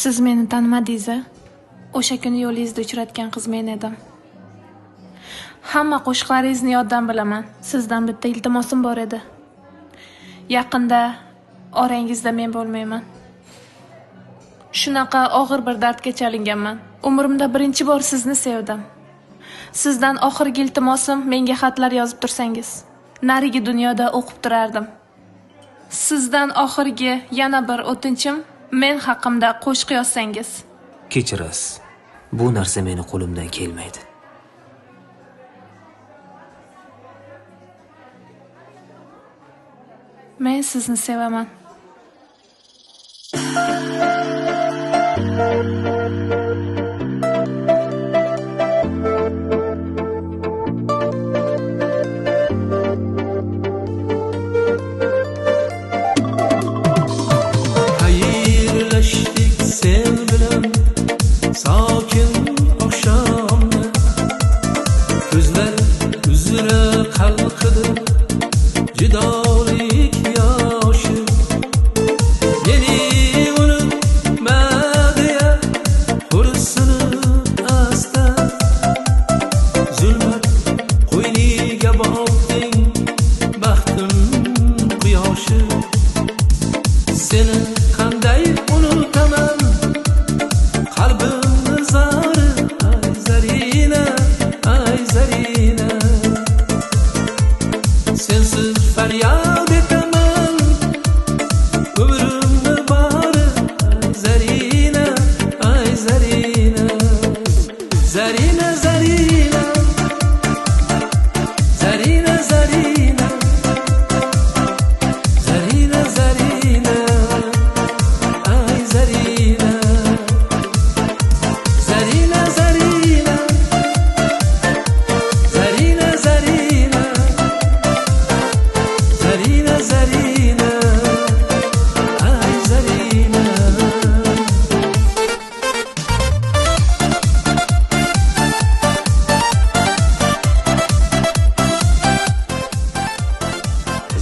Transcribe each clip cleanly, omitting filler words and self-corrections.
Siz meni tanimadingiz-a? O'sha kuni yo'lingizda uchratgan qiz men edim. Hamma qo'shiqlaringizni yoddan bilaman. Sizdan bitta iltimosim bor edi. Yaqinda orangizda men bo'lmayman. Shunaqa og'ir bir dardga chalinganman. Umrimda birinchi bor sizni sevdim. Sizdan oxirgi iltimosim menga xatlar yozib tursangiz, narigi dunyoda o'qib turardim. Sizdan oxirgi yana bir o'tinchim, men haqimda qo'shiq yozsangiz. Kechirasiz. Bu narsa meni qo'limdan kelmaydi. Men sizni sevaman. Xayrlashdik sen bilan sokin oqshomda, ko'zlar uzra qalqidi jidolik yoshi. Meni unutma deya xo'rsinib asta, zulmat qo'yniga botding baxtim quyoshi. Seni qanday unutaman, qalbimni zori, ay Zarina, ay Zarina. Sensiz faryod etaman, umrimni bori, ay Zarina, ay Zarina. Zarina, Zarina, Zarina, Zarina, Zarina, Zarina, ay Zarina. Zarina, Zarina, Zarina, Zarina, Zarina, Zarina, ay Zarina.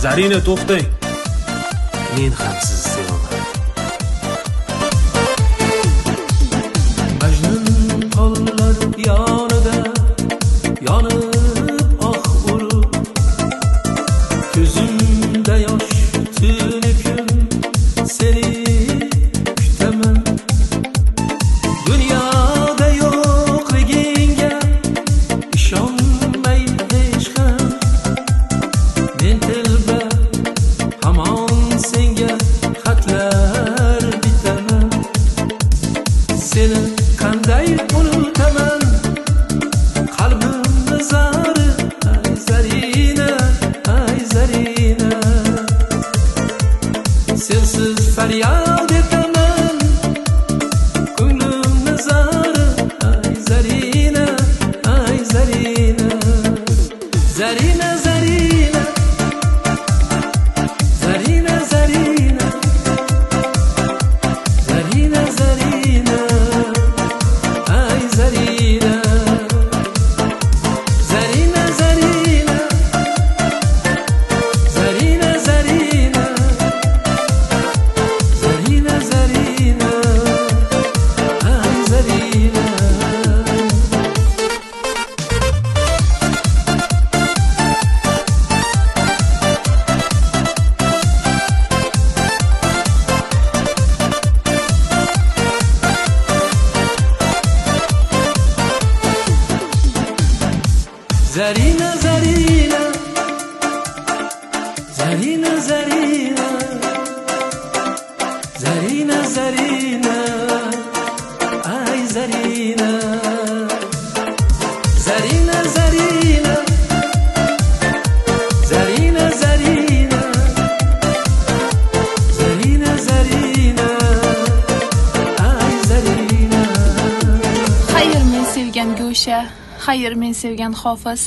Zarina, to'xtang. Men ham sizni sevaman. Majnun qollar yonida yonib oq urib, ko'zimda yosh tuni kun seni kutaman. Dunyoda yo'qligingga ishonmay hech ham, men telba hamon senga xatlar bitaman. Seni qanday unutaman, qalbimni zori, ay Zarina, ay Zarina. Sensiz faryod etaman, ko'nglimni zori, ay Zarina, ay Zarina. Zarina, Zarina, Zarina, Zarina, Zarina, Zarina, ay Zarina. Zarina, Zarina, Zarina, Zarina, Zarina, Zarina, ay Zarina. Zarina, Zarina, Zarina, Zarina, Zarina, Zarina, ay Zarina. Zarina, Zarina, Zarina, Zarina, Zarina, Zarina, ay Zarina. Xayr men sevgan go'sha, xayr men sevgan hofiz.